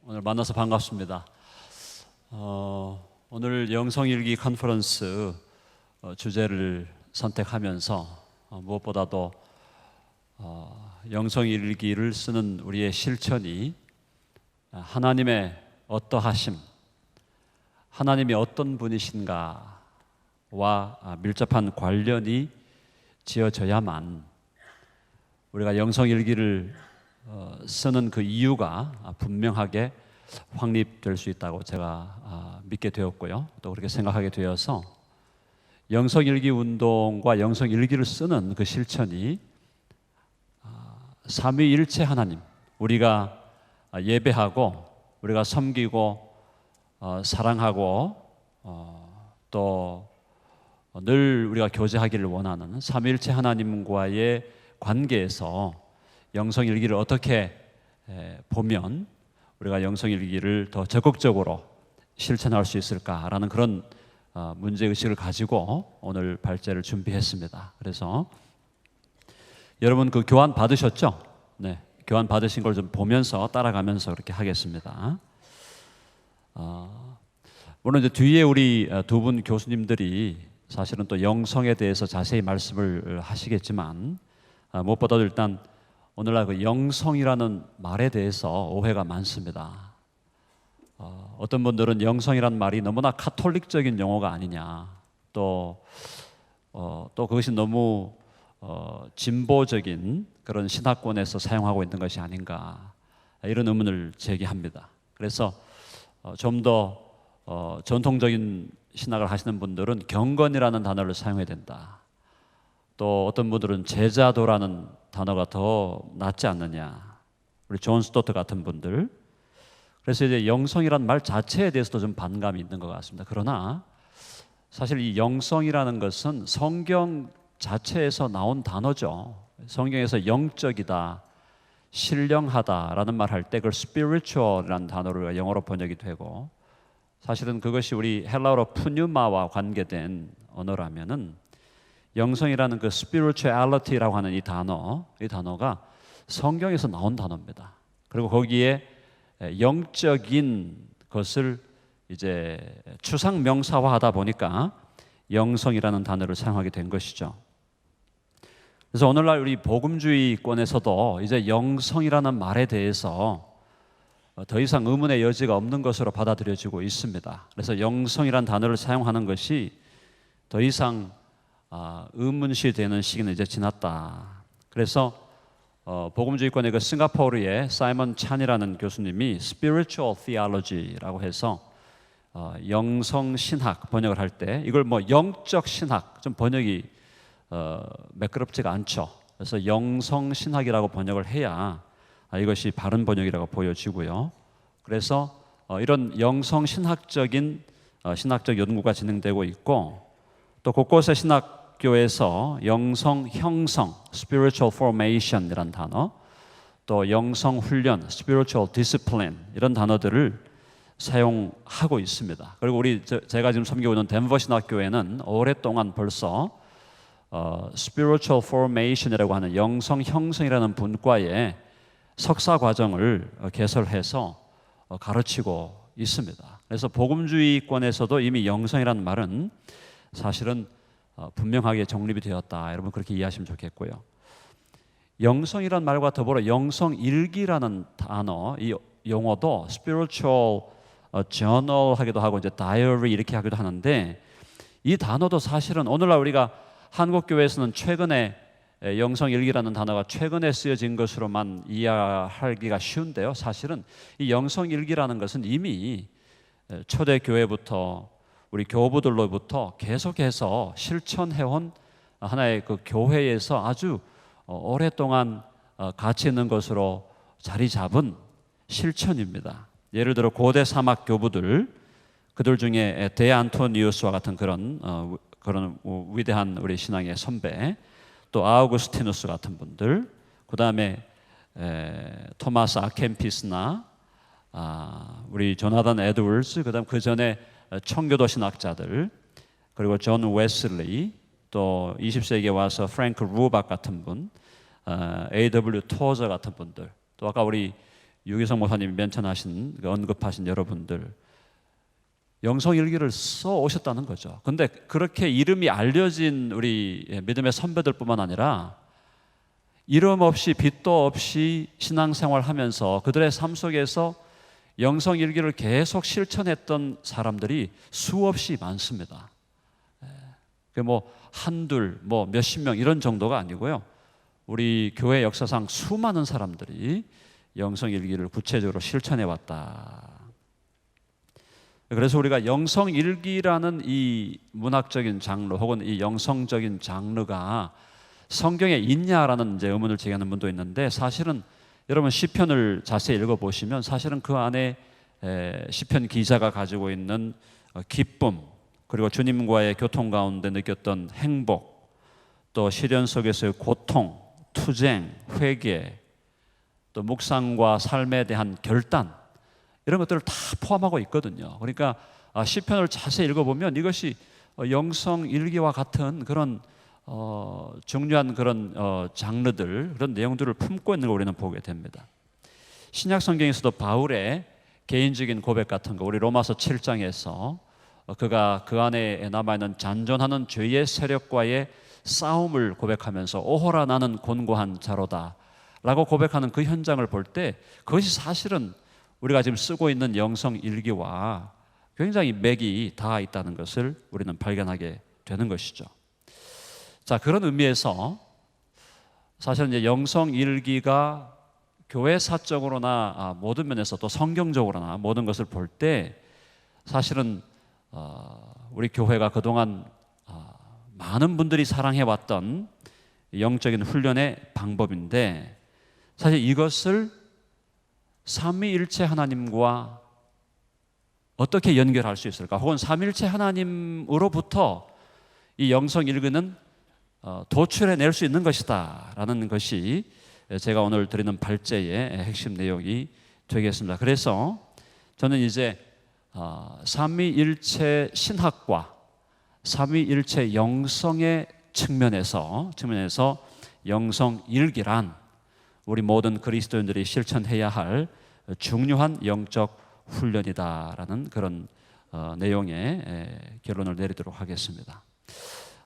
오늘 만나서 반갑습니다. 오늘 영성일기 컨퍼런스 주제를 선택하면서 무엇보다도 영성일기를 쓰는 우리의 실천이 하나님의 어떠하심, 하나님이 어떤 분이신가와 밀접한 관련이 지어져야만 우리가 영성일기를 쓰는 그 이유가 분명하게 확립될 수 있다고 제가 믿게 되었고요. 또 그렇게 생각하게 되어서 영성일기 운동과 영성일기를 쓰는 그 실천이 삼위일체 하나님, 우리가 예배하고 우리가 섬기고 사랑하고 또 늘 우리가 교제하기를 원하는 삼위일체 하나님과의 관계에서 영성일기를 어떻게 보면 우리가 영성일기를 더 적극적으로 실천할 수 있을까라는 그런 문제의식을 가지고 오늘 발제를 준비했습니다. 그래서 여러분 그 교환 받으셨죠? 네, 교환 받으신 걸 좀 보면서 따라가면서 그렇게 하겠습니다. 물론 이제 뒤에 우리 두 분 교수님들이 사실은 또 영성에 대해서 자세히 말씀을 하시겠지만 무엇보다도 일단 오늘날 그 영성이라는 말에 대해서 오해가 많습니다. 어떤 분들은 영성이라는 말이 너무나 카톨릭적인 용어가 아니냐, 또 그것이 너무 진보적인 그런 신학권에서 사용하고 있는 것이 아닌가, 이런 의문을 제기합니다. 그래서 좀 더 전통적인 신학을 하시는 분들은 경건이라는 단어를 사용해야 된다. 또 어떤 분들은 제자도라는 단어가 더 낫지 않느냐, 우리 존 스토트 같은 분들. 그래서 이제 영성이란 말 자체에 대해서도 좀 반감이 있는 것 같습니다. 그러나 사실 이 영성이라는 것은 성경 자체에서 나온 단어죠. 성경에서 영적이다, 신령하다라는 말 할 때 그걸 spiritual이라는 단어로 영어로 번역이 되고, 사실은 그것이 우리 헬라어로 푸뉴마와 관계된 언어라면은 영성이라는 그 spirituality라고 하는 이 단어가 성경에서 나온 단어입니다. 그리고 거기에 영적인 것을 이제 추상 명사화하다 보니까 영성이라는 단어를 사용하게 된 것이죠. 그래서 오늘날 우리 복음주의권에서도 이제 영성이라는 말에 대해서 더 이상 의문의 여지가 없는 것으로 받아들여지고 있습니다. 그래서 영성이라는 단어를 사용하는 것이 더 이상 의문시 되는 시기는 이제 지났다. 그래서 복음주의권의 그 싱가포르의 사이먼 찬이라는 교수님이 spiritual theology라고 해서 영성 신학 번역을 할 때 이걸 뭐 영적 신학, 좀 번역이 매끄럽지가 않죠. 그래서 영성 신학이라고 번역을 해야 이것이 바른 번역이라고 보여지고요. 그래서 이런 영성 신학적인 신학적 연구가 진행되고 있고, 또 곳곳의 신학교에서 영성 형성, spiritual formation이라는 단어, 또 영성 훈련, spiritual discipline, 이런 단어들을 사용하고 있습니다. 그리고 제가 지금 섬기고 있는 덴버 신학교에는 오랫동안 벌써 spiritual formation이라고 하는 영성 형성이라는 분과에 석사 과정을 개설해서 가르치고 있습니다. 그래서 복음주의권에서도 이미 영성이라는 말은 사실은 분명하게 정립이 되었다. 여러분 그렇게 이해하시면 좋겠고요. 영성이라는 말과 더불어 영성일기라는 단어, 이 용어도 spiritual journal 하기도 하고 이제 diary 이렇게 하기도 하는데, 이 단어도 사실은 오늘날 우리가 한국교회에서는 최근에 영성일기라는 단어가 최근에 쓰여진 것으로만 이해하기가 쉬운데요. 사실은 이 영성일기라는 것은 이미 초대교회부터 우리 교부들로부터 계속해서 실천해온 하나의 그 교회에서 아주 오랫동안 가치 있는 것으로 자리 잡은 실천입니다. 예를 들어 고대 사막 교부들, 그들 중에 데안토니우스와 같은 그런 위대한 우리 신앙의 선배, 또 아우구스티누스 같은 분들, 그 다음에 토마스 아켐피스나 우리 조나단 에드워즈, 그다음 그 전에 청교도 신학자들, 그리고 존 웨슬리, 또 20세기에 와서 프랭크 루박 같은 분, A.W. 토저 같은 분들, 또 아까 우리 유기성 목사님이 멘션하신 언급하신 여러분들 영성일기를 써 오셨다는 거죠. 근데 그렇게 이름이 알려진 우리 믿음의 선배들뿐만 아니라 이름 없이 빚도 없이 신앙생활하면서 그들의 삶 속에서 영성일기를 계속 실천했던 사람들이 수없이 많습니다. 그 뭐 한둘 뭐 몇십 명 이런 정도가 아니고요. 우리 교회 역사상 수많은 사람들이 영성일기를 구체적으로 실천해 왔다. 그래서 우리가 영성일기라는 이 문학적인 장르 혹은 이 영성적인 장르가 성경에 있냐라는 이제 의문을 제기하는 분도 있는데, 사실은 여러분 시편을 자세히 읽어보시면 사실은 그 안에 시편 기자가 가지고 있는 기쁨, 그리고 주님과의 교통 가운데 느꼈던 행복, 또 시련 속에서의 고통, 투쟁, 회개, 또 묵상과 삶에 대한 결단, 이런 것들을 다 포함하고 있거든요. 그러니까 시편을 자세히 읽어보면 이것이 영성일기와 같은 그런 중요한 그런 장르들, 그런 내용들을 품고 있는 걸 우리는 보게 됩니다. 신약 성경에서도 바울의 개인적인 고백 같은 거, 우리 로마서 7장에서 그가 그 안에 남아있는 잔존하는 죄의 세력과의 싸움을 고백하면서 오호라 나는 곤고한 자로다 라고 고백하는 그 현장을 볼 때 그것이 사실은 우리가 지금 쓰고 있는 영성일기와 굉장히 맥이 닿아 있다는 것을 우리는 발견하게 되는 것이죠. 자, 그런 의미에서 사실은 이제 영성일기가 교회사적으로나 모든 면에서 또 성경적으로나 모든 것을 볼 때 사실은 우리 교회가 그동안 많은 분들이 사랑해왔던 영적인 훈련의 방법인데, 사실 이것을 삼위일체 하나님과 어떻게 연결할 수 있을까? 혹은 삼위일체 하나님으로부터 이 영성일기는 도출해낼 수 있는 것이다 라는 것이 제가 오늘 드리는 발제의 핵심 내용이 되겠습니다. 그래서 저는 이제 삼위일체 신학과 삼위일체 영성의 측면에서 영성일기란 우리 모든 그리스도인들이 실천해야 할 중요한 영적 훈련이다라는 그런 내용의 결론을 내리도록 하겠습니다.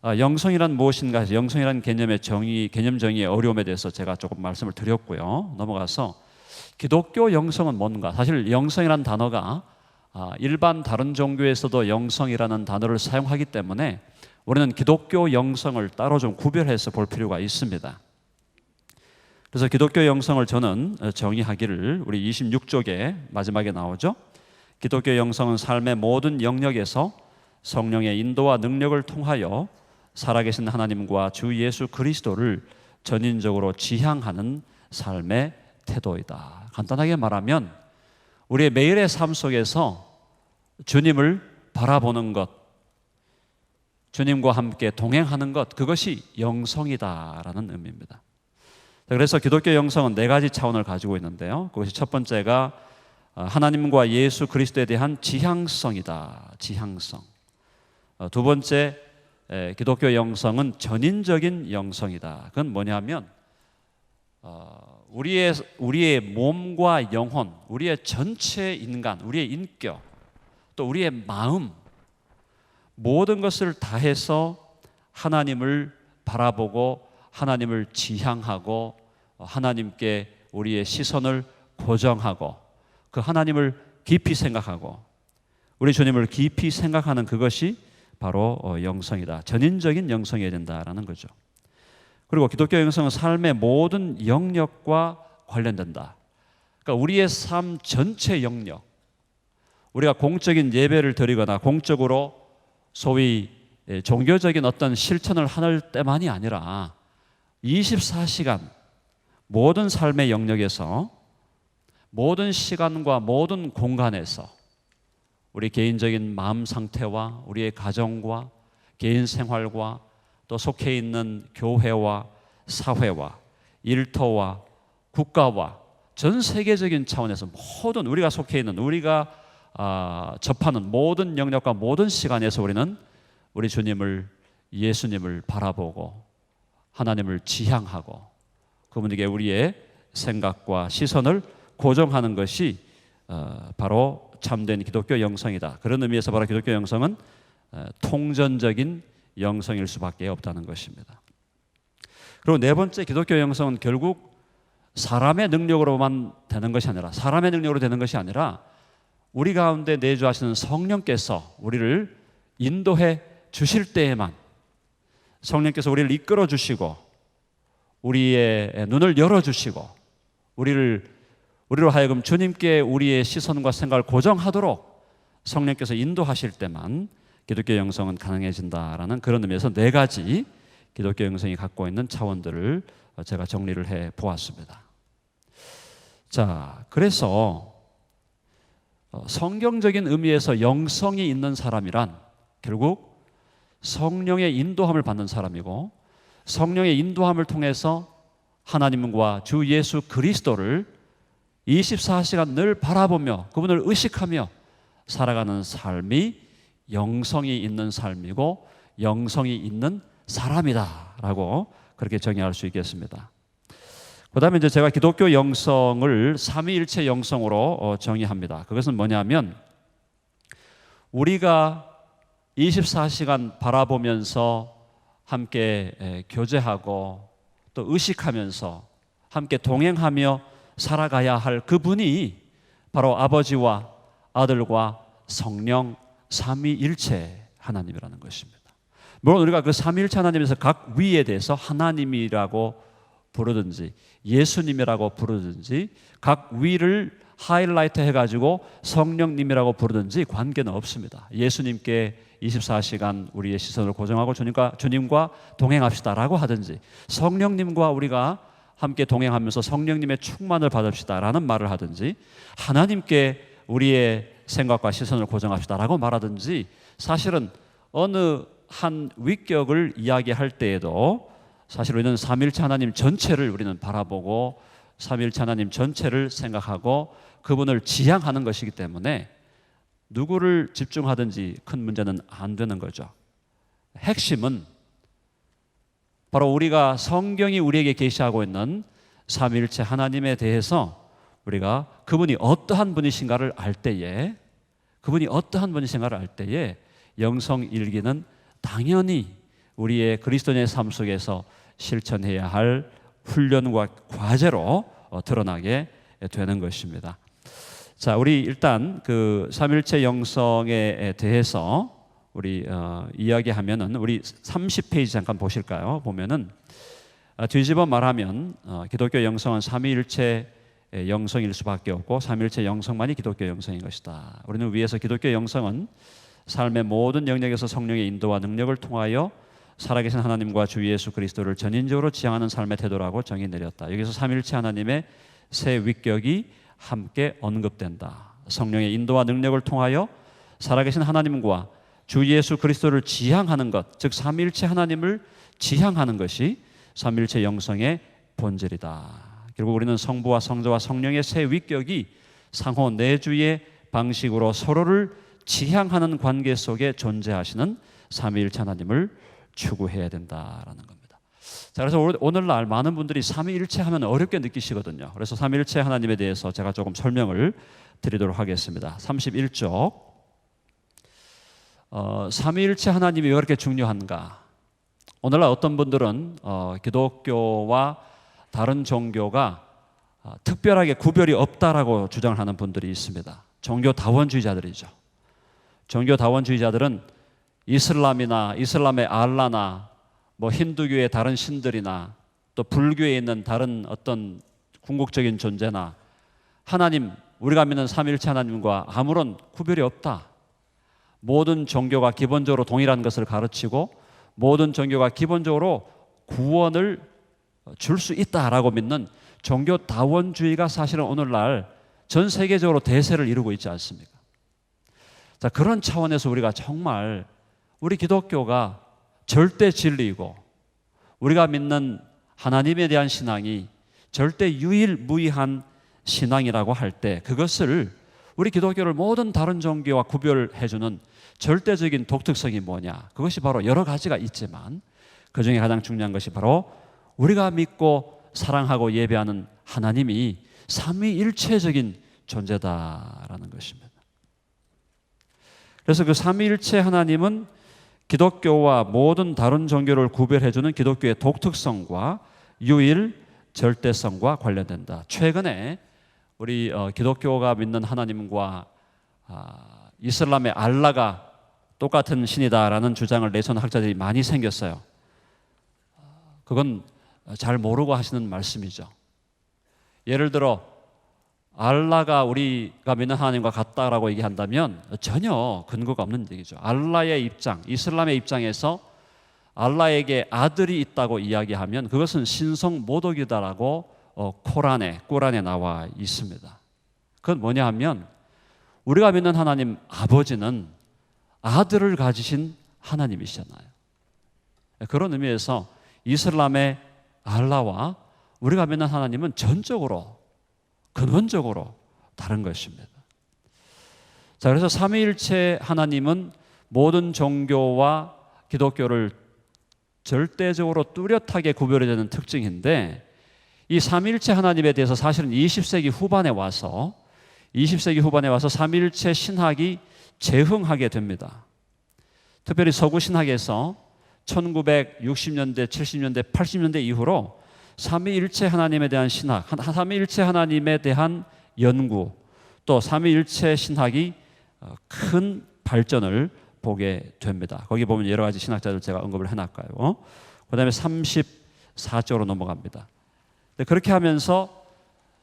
영성이란 무엇인가? 영성이란 개념 정의의 어려움에 대해서 제가 조금 말씀을 드렸고요. 넘어가서 기독교 영성은 뭔가? 사실 영성이란 단어가 일반 다른 종교에서도 영성이라는 단어를 사용하기 때문에 우리는 기독교 영성을 따로 좀 구별해서 볼 필요가 있습니다. 그래서 기독교 영성을 저는 정의하기를 우리 26쪽에 마지막에 나오죠. 기독교 영성은 삶의 모든 영역에서 성령의 인도와 능력을 통하여 살아계신 하나님과 주 예수 그리스도를 전인적으로 지향하는 삶의 태도이다. 간단하게 말하면 우리의 매일의 삶 속에서 주님을 바라보는 것, 주님과 함께 동행하는 것, 그것이 영성이다라는 의미입니다. 그래서 기독교 영성은 네 가지 차원을 가지고 있는데요. 그것이 첫 번째가 하나님과 예수 그리스도에 대한 지향성이다. 지향성. 두 번째, 기독교 영성은 전인적인 영성이다. 그건 뭐냐면 우리의 몸과 영혼, 우리의 전체 인간, 우리의 인격, 또 우리의 마음, 모든 것을 다해서 하나님을 바라보고 하나님을 지향하고 하나님께 우리의 시선을 고정하고 그 하나님을 깊이 생각하고 우리 주님을 깊이 생각하는 그것이 바로 영성이다. 전인적인 영성이어야 된다라는 거죠. 그리고 기독교 영성은 삶의 모든 영역과 관련된다. 그러니까 우리의 삶 전체 영역, 우리가 공적인 예배를 드리거나 공적으로 소위 종교적인 어떤 실천을 할 때만이 아니라 24시간 모든 삶의 영역에서 모든 시간과 모든 공간에서 우리 개인적인 마음 상태와 우리의 가정과 개인 생활과 또 속해 있는 교회와 사회와 일터와 국가와 전 세계적인 차원에서 모든 우리가 속해 있는 우리가 접하는 모든 영역과 모든 시간에서 우리는 우리 주님을 예수님을 바라보고 하나님을 지향하고 그분에게 우리의 생각과 시선을 고정하는 것이 바로 참된 기독교 영성이다. 그런 의미에서 바로 기독교 영성은 통전적인 영성일 수밖에 없다는 것입니다. 그리고 네 번째, 기독교 영성은 결국 사람의 능력으로만 되는 것이 아니라, 사람의 능력으로 되는 것이 아니라 우리 가운데 내주하시는 성령께서 우리를 인도해 주실 때에만, 성령께서 우리를 이끌어 주시고 우리의 눈을 열어 주시고 우리로 하여금 주님께 우리의 시선과 생각을 고정하도록 성령께서 인도하실 때만 기독교 영성은 가능해진다라는 그런 의미에서 네 가지 기독교 영성이 갖고 있는 차원들을 제가 정리를 해 보았습니다. 자, 그래서 성경적인 의미에서 영성이 있는 사람이란 결국 성령의 인도함을 받는 사람이고, 성령의 인도함을 통해서 하나님과 주 예수 그리스도를 24시간 늘 바라보며 그분을 의식하며 살아가는 삶이 영성이 있는 삶이고 영성이 있는 사람이다라고 그렇게 정의할 수 있겠습니다. 그 다음에 이제 제가 기독교 영성을 삼위일체 영성으로 정의합니다. 그것은 뭐냐면, 우리가 24시간 바라보면서 함께 교제하고 또 의식하면서 함께 동행하며 살아가야 할 그분이 바로 아버지와 아들과 성령 삼위일체 하나님이라는 것입니다. 물론 우리가 그 삼위일체 하나님에서 각 위에 대해서 하나님이라고 부르든지 예수님이라고 부르든지 각 위를 하이라이트 해가지고 성령님이라고 부르든지 관계는 없습니다. 예수님께 24시간 우리의 시선을 고정하고 주님과 동행합시다라고 하든지, 성령님과 우리가 함께 동행하면서 성령님의 충만을 받읍시다라는 말을 하든지, 하나님께 우리의 생각과 시선을 고정합시다라고 말하든지, 사실은 어느 한 위격을 이야기할 때에도 사실 우리는 삼위일체 하나님 전체를 우리는 바라보고 삼위일체 하나님 전체를 생각하고 그분을 지향하는 것이기 때문에 누구를 집중하든지 큰 문제는 안 되는 거죠. 핵심은 바로 우리가 성경이 우리에게 계시하고 있는 삼위일체 하나님에 대해서 우리가 그분이 어떠한 분이신가를 알 때에, 영성일기는 당연히 우리의 그리스도인의 삶 속에서 실천해야 할 훈련과 과제로 드러나게 되는 것입니다. 자, 우리 일단 그 삼위일체 영성에 대해서 우리 이야기하면은 우리 30페이지 잠깐 보실까요? 보면은 뒤집어 말하면 기독교 영성은 삼위일체 영성일 수밖에 없고 삼위일체 영성만이 기독교 영성인 것이다. 우리는 위에서 기독교 영성은 삶의 모든 영역에서 성령의 인도와 능력을 통하여 살아계신 하나님과 주 예수 그리스도를 전인적으로 지향하는 삶의 태도라고 정의 내렸다. 여기서 삼위일체 하나님의 세 위격이 함께 언급된다. 성령의 인도와 능력을 통하여 살아계신 하나님과 주 예수 그리스도를 지향하는 것, 즉 삼위일체 하나님을 지향하는 것이 삼위일체 영성의 본질이다. 결국 우리는 성부와 성자와 성령의 세 위격이 상호 내주의 방식으로 서로를 지향하는 관계 속에 존재하시는 삼위일체 하나님을 추구해야 된다라는 겁니다. 자, 그래서 오늘날 많은 분들이 삼위일체 하면 어렵게 느끼시거든요. 그래서 삼위일체 하나님에 대해서 제가 조금 설명을 드리도록 하겠습니다. 31쪽. 삼위일체 하나님이 왜 그렇게 중요한가? 오늘날 어떤 분들은 기독교와 다른 종교가 특별하게 구별이 없다라고 주장을 하는 분들이 있습니다. 종교다원주의자들이죠. 종교다원주의자들은 이슬람이나 이슬람의 알라나 뭐 힌두교의 다른 신들이나 또 불교에 있는 다른 어떤 궁극적인 존재나 하나님, 우리가 믿는 삼위일체 하나님과 아무런 구별이 없다. 모든 종교가 기본적으로 동일한 것을 가르치고 모든 종교가 기본적으로 구원을 줄 수 있다라고 믿는 종교다원주의가 사실은 오늘날 전 세계적으로 대세를 이루고 있지 않습니까? 자, 그런 차원에서 우리가 정말 우리 기독교가 절대 진리이고 우리가 믿는 하나님에 대한 신앙이 절대 유일무이한 신앙이라고 할 때 그것을 우리 기독교를 모든 다른 종교와 구별해주는 절대적인 독특성이 뭐냐? 그것이 바로 여러 가지가 있지만 그 중에 가장 중요한 것이 바로 우리가 믿고 사랑하고 예배하는 하나님이 삼위일체적인 존재다라는 것입니다. 그래서 그 삼위일체 하나님은 기독교와 모든 다른 종교를 구별해주는 기독교의 독특성과 유일, 절대성과 관련된다. 최근에 우리 기독교가 믿는 하나님과 이슬람의 알라가 똑같은 신이다라는 주장을 내세우는 학자들이 많이 생겼어요. 그건 잘 모르고 하시는 말씀이죠. 예를 들어 알라가 우리가 믿는 하나님과 같다라고 얘기한다면 전혀 근거가 없는 얘기죠. 알라의 입장, 이슬람의 입장에서 알라에게 아들이 있다고 이야기하면 그것은 신성 모독이다라고 꾸란에 나와 있습니다. 그건 뭐냐 하면 우리가 믿는 하나님 아버지는 아들을 가지신 하나님이시잖아요. 그런 의미에서 이슬람의 알라와 우리가 믿는 하나님은 전적으로 근원적으로 다른 것입니다. 자, 그래서 삼위일체 하나님은 모든 종교와 기독교를 절대적으로 뚜렷하게 구별해야 되는 특징인데 이 삼위일체 하나님에 대해서 사실은 20세기 후반에 와서 삼위일체 신학이 재흥하게 됩니다. 특별히 서구 신학에서 1960년대, 70년대, 80년대 이후로 삼위일체 하나님에 대한 신학, 삼위일체 하나님에 대한 연구, 또 삼위일체 신학이 큰 발전을 보게 됩니다. 거기 보면 여러 가지 신학자들 제가 언급을 해놨고요. 그 다음에 34쪽으로 넘어갑니다. 그렇게 하면서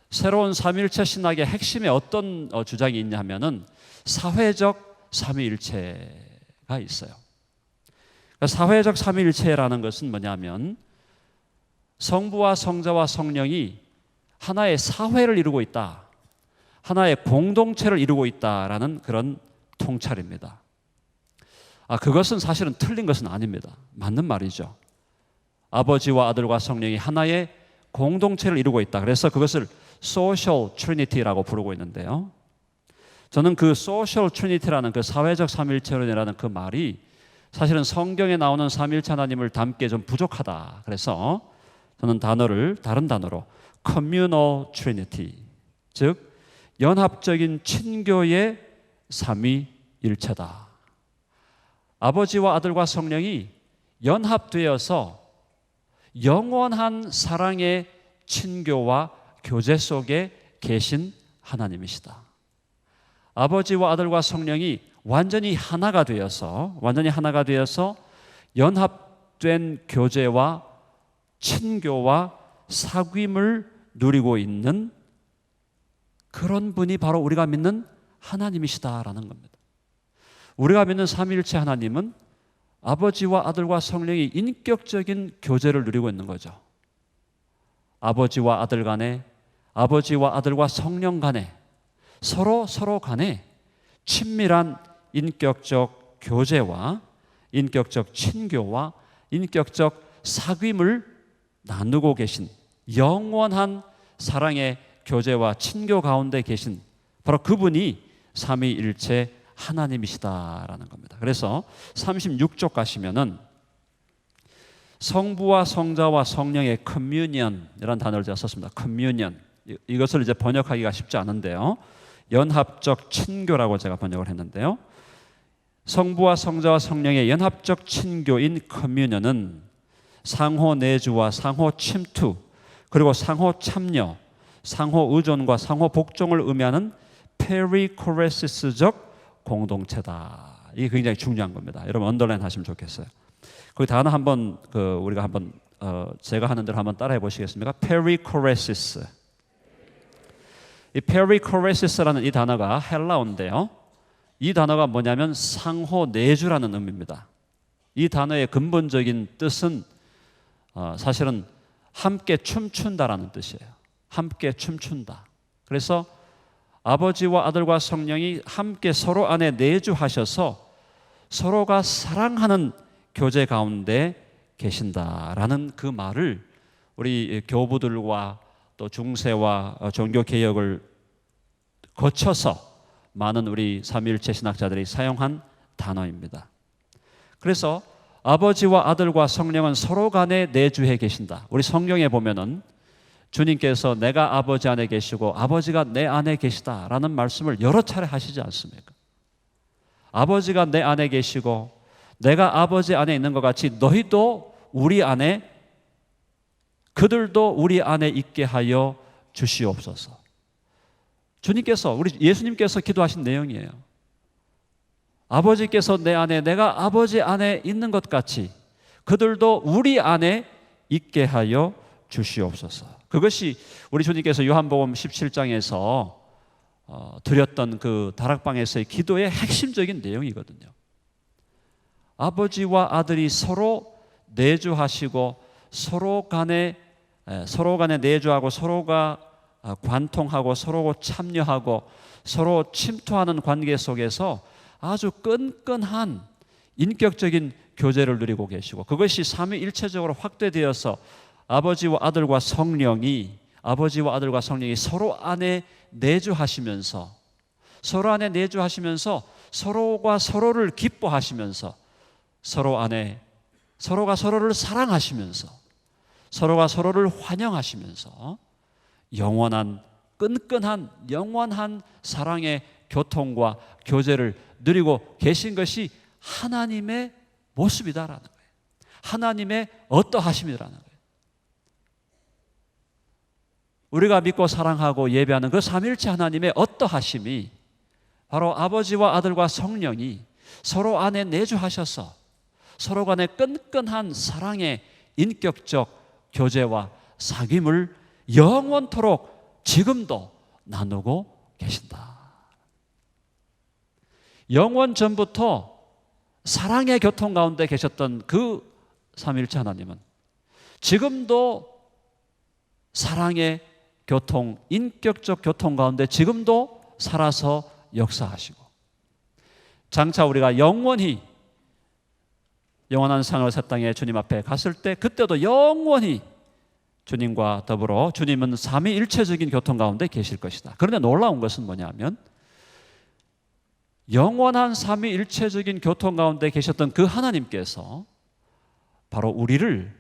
새로운 삼위일체 신학의 핵심에 어떤 주장이 있냐 하면은 사회적 삼위일체가 있어요. 그러니까 사회적 삼위일체라는 것은 뭐냐면 성부와 성자와 성령이 하나의 사회를 이루고 있다. 하나의 공동체를 이루고 있다라는 그런 통찰입니다. 그것은 사실은 틀린 것은 아닙니다. 맞는 말이죠. 아버지와 아들과 성령이 하나의 공동체를 이루고 있다. 그래서 그것을 Social Trinity라고 부르고 있는데요. 저는 그 Social Trinity라는 그 사회적 삼일체론이라는 그 말이 사실은 성경에 나오는 삼일체 하나님을 담기에 좀 부족하다. 그래서 저는 다른 단어로 Communal Trinity, 즉 연합적인 친교의 삼위일체다. 아버지와 아들과 성령이 연합되어서 영원한 사랑의 친교와 교제 속에 계신 하나님이시다. 아버지와 아들과 성령이 완전히 하나가 되어서 연합된 교제와 친교와 사귐을 누리고 있는 그런 분이 바로 우리가 믿는 하나님이시다라는 겁니다. 우리가 믿는 삼위일체 하나님은 아버지와 아들과 성령이 인격적인 교제를 누리고 있는 거죠. 아버지와 아들 간에, 아버지와 아들과 성령 간에, 서로 간에 친밀한 인격적 교제와 인격적 친교와 인격적 사귐을 나누고 계신 영원한 사랑의 교제와 친교 가운데 계신 바로 그분이 삼위일체 하나님이시다라는 겁니다. 그래서 36쪽 가시면은 성부와 성자와 성령의 커뮤니언이라는 단어를 제가 썼습니다. 커뮤니언. 이것을 이제 번역하기가 쉽지 않은데요. 연합적 친교라고 제가 번역을 했는데요. 성부와 성자와 성령의 연합적 친교인 커뮤니언은 상호 내주와 상호 침투, 그리고 상호 참여, 상호 의존과 상호 복종을 의미하는 페리코레시스적 공동체다. 이게 굉장히 중요한 겁니다. 여러분 언더라인 하시면 좋겠어요. 거기 단어 한번 우리가 한번 제가 하는 대로 한번 따라해 보시겠습니까? 페리코레시스. 이 페리코레시스라는 이 단어가 헬라어인데요. 이 단어가 뭐냐면 상호 내주라는 의미입니다. 이 단어의 근본적인 뜻은 사실은 함께 춤춘다라는 뜻이에요. 함께 춤춘다. 그래서 아버지와 아들과 성령이 함께 서로 안에 내주하셔서 서로가 사랑하는 교제 가운데 계신다라는 그 말을 우리 교부들과 또 중세와 종교개혁을 거쳐서 많은 우리 삼위일체 신학자들이 사용한 단어입니다. 그래서 아버지와 아들과 성령은 서로 간에 내주해 계신다. 우리 성경에 보면은 주님께서 내가 아버지 안에 계시고 아버지가 내 안에 계시다라는 말씀을 여러 차례 하시지 않습니까? 아버지가 내 안에 계시고 내가 아버지 안에 있는 것 같이 너희도 우리 안에, 그들도 우리 안에 있게 하여 주시옵소서. 주님께서, 우리 예수님께서 기도하신 내용이에요. 아버지께서 내 안에, 내가 아버지 안에 있는 것 같이 그들도 우리 안에 있게 하여 주시옵소서. 그것이 우리 주님께서 요한복음 17장에서 드렸던 그 다락방에서의 기도의 핵심적인 내용이거든요. 아버지와 아들이 서로 내주하시고 서로 간에 내주하고 서로가 관통하고 서로 참여하고 서로 침투하는 관계 속에서 아주 끈끈한 인격적인 교제를 누리고 계시고, 그것이 삼위일체적으로 확대되어서 아버지와 아들과 성령이 서로 안에 내주하시면서 서로가 서로를 기뻐하시면서 서로가 서로를 사랑하시면서 서로가 서로를 환영하시면서 영원한, 끈끈한 영원한 사랑의 교통과 교제를 누리고 계신 것이 하나님의 모습이다라는 거예요. 하나님의 어떠하심이라는 거예요. 우리가 믿고 사랑하고 예배하는 그 삼위일체 하나님의 어떠하심이 바로 아버지와 아들과 성령이 서로 안에 내주하셔서 서로 간의 끈끈한 사랑의 인격적 교제와 사귐을 영원토록 지금도 나누고 계신다. 영원 전부터 사랑의 교통 가운데 계셨던 그 삼위일체 하나님은 지금도 사랑의 교통, 인격적 교통 가운데 지금도 살아서 역사하시고, 장차 우리가 영원히 영원한 상을 새 땅에 주님 앞에 갔을 때 그때도 영원히 주님과 더불어 주님은 삼위일체적인 교통 가운데 계실 것이다. 그런데 놀라운 것은 뭐냐면 영원한 삼위일체적인 교통 가운데 계셨던 그 하나님께서 바로 우리를,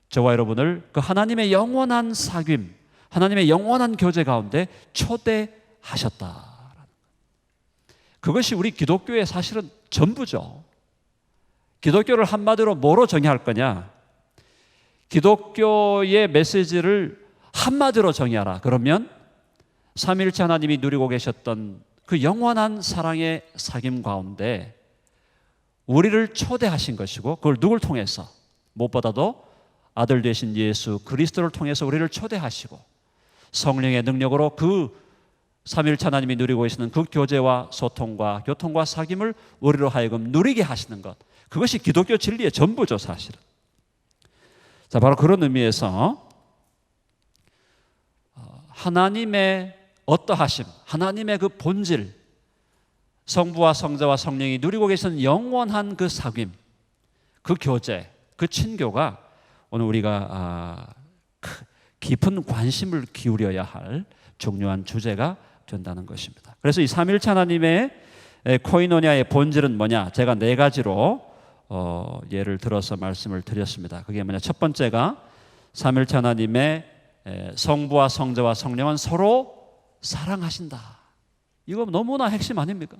저와 여러분을 그 하나님의 영원한 사귐, 하나님의 영원한 교제 가운데 초대하셨다. 그것이 우리 기독교의 사실은 전부죠. 기독교를 한마디로 뭐로 정의할 거냐? 기독교의 메시지를 한마디로 정의하라. 그러면 삼위일체 하나님이 누리고 계셨던 그 영원한 사랑의 사귐 가운데 우리를 초대하신 것이고, 그걸 누굴 통해서? 무엇보다도 아들 되신 예수 그리스도를 통해서 우리를 초대하시고 성령의 능력으로 그 삼위일체 하나님이 누리고 계시는 그 교제와 소통과 교통과 사귐을 우리로 하여금 누리게 하시는 것, 그것이 기독교 진리의 전부죠, 사실은. 자, 바로 그런 의미에서 하나님의 어떠하심, 하나님의 그 본질, 성부와 성자와 성령이 누리고 계시는 영원한 그 사귐, 그 교제, 그 친교가 오늘 우리가 깊은 관심을 기울여야 할 중요한 주제가 된다는 것입니다. 그래서 이 삼위일체 하나님의 코이노니아의 본질은 뭐냐? 제가 네 가지로 예를 들어서 말씀을 드렸습니다. 그게 뭐냐? 첫 번째가 삼위일체 하나님의 성부와 성자와 성령은 서로 사랑하신다. 이거 너무나 핵심 아닙니까?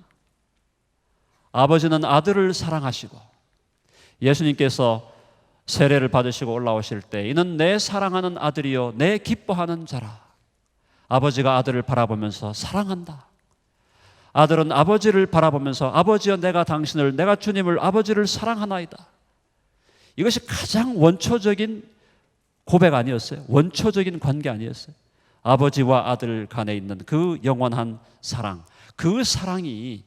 아버지는 아들을 사랑하시고, 예수님께서 세례를 받으시고 올라오실 때 이는 내 사랑하는 아들이요 내 기뻐하는 자라. 아버지가 아들을 바라보면서 사랑한다. 아들은 아버지를 바라보면서 아버지여 내가 당신을, 내가 주님을, 아버지를 사랑하나이다. 이것이 가장 원초적인 고백 아니었어요? 원초적인 관계 아니었어요? 아버지와 아들 간에 있는 그 영원한 사랑, 그 사랑이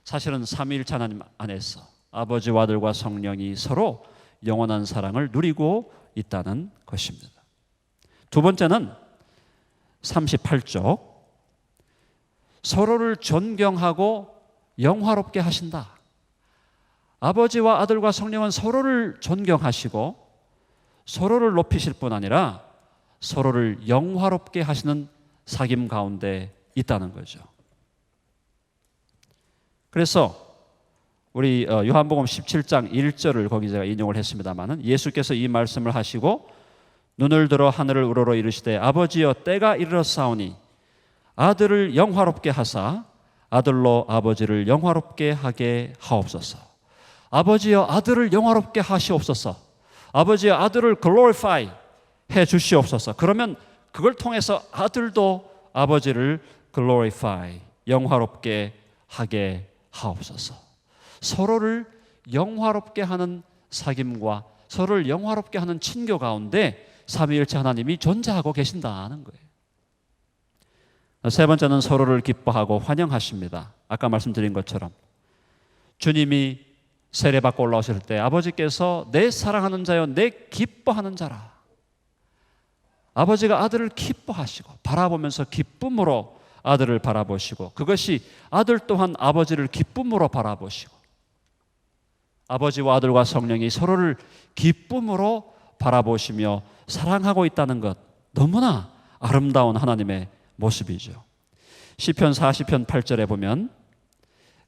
사실은 삼위일체 하나님 안에서 아버지와 아들과 성령이 서로 영원한 사랑을 누리고 있다는 것입니다. 두 번째는 38쪽, 서로를 존경하고 영화롭게 하신다. 아버지와 아들과 성령은 서로를 존경하시고 서로를 높이실 뿐 아니라 서로를 영화롭게 하시는 사귐 가운데 있다는 거죠. 그래서 우리 요한복음 17장 1절을 거기 제가 인용을 했습니다마는 예수께서 이 말씀을 하시고 눈을 들어 하늘을 우러러 이르시되 아버지여 때가 이르렀사오니 아들을 영화롭게 하사 아들로 아버지를 영화롭게 하게 하옵소서. 아버지여 아들을 영화롭게 하시옵소서. 아버지여 아들을 glorify 해 주시옵소서. 그러면 그걸 통해서 아들도 아버지를 glorify 영화롭게 하게 하옵소서. 서로를 영화롭게 하는 사귐과 서로를 영화롭게 하는 친교 가운데 삼위일체 하나님이 존재하고 계신다는 거예요. 세 번째는 서로를 기뻐하고 환영하십니다. 아까 말씀드린 것처럼 주님이 세례받고 올라오실 때 아버지께서 내 사랑하는 자여 내 기뻐하는 자라. 아버지가 아들을 기뻐하시고 바라보면서 기쁨으로 아들을 바라보시고 그것이 아들 또한 아버지를 기쁨으로 바라보시고 아버지와 아들과 성령이 서로를 기쁨으로 바라보시며 사랑하고 있다는 것, 너무나 아름다운 하나님의 모습이죠. 시편 40편 8절에 보면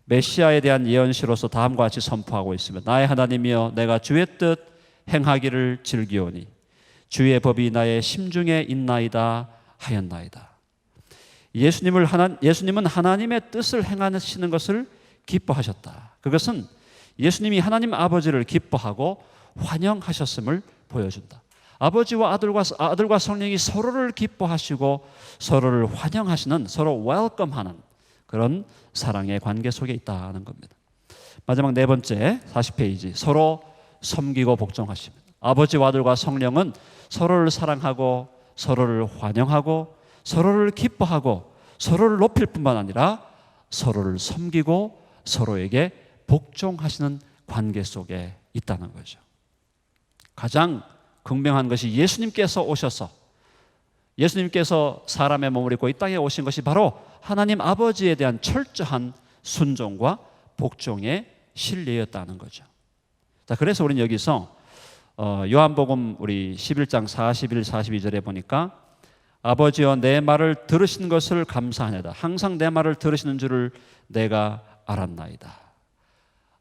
메시아에 대한 예언시로서 다음과 같이 선포하고 있습니다. 나의 하나님이여 내가 주의 뜻 행하기를 즐기오니 주의 법이 나의 심중에 있나이다 하였나이다. 예수님은 하나님의 뜻을 행하시는 것을 기뻐하셨다. 그것은 예수님이 하나님 아버지를 기뻐하고 환영하셨음을 보여준다. 아버지와 아들과 성령이 서로를 기뻐하시고 서로를 환영하시는, 서로 웰컴하는 그런 사랑의 관계 속에 있다는 겁니다. 마지막 네 번째 40페이지 서로 섬기고 복종하십니다. 아버지와 아들과 성령은 서로를 사랑하고 서로를 환영하고 서로를 기뻐하고 서로를 높일 뿐만 아니라 서로를 섬기고 서로에게 복종하시는 관계 속에 있다는 거죠. 가장 극명한 것이 예수님께서 오셔서 예수님께서 사람의 몸을 입고 이 땅에 오신 것이 바로 하나님 아버지에 대한 철저한 순종과 복종의 신뢰였다는 거죠. 자, 그래서 우리는 여기서 요한복음 우리 11장 41, 42절에 보니까 아버지여 내 말을 들으시는 것을 감사하냐다. 항상 내 말을 들으시는 줄을 내가 알았나이다.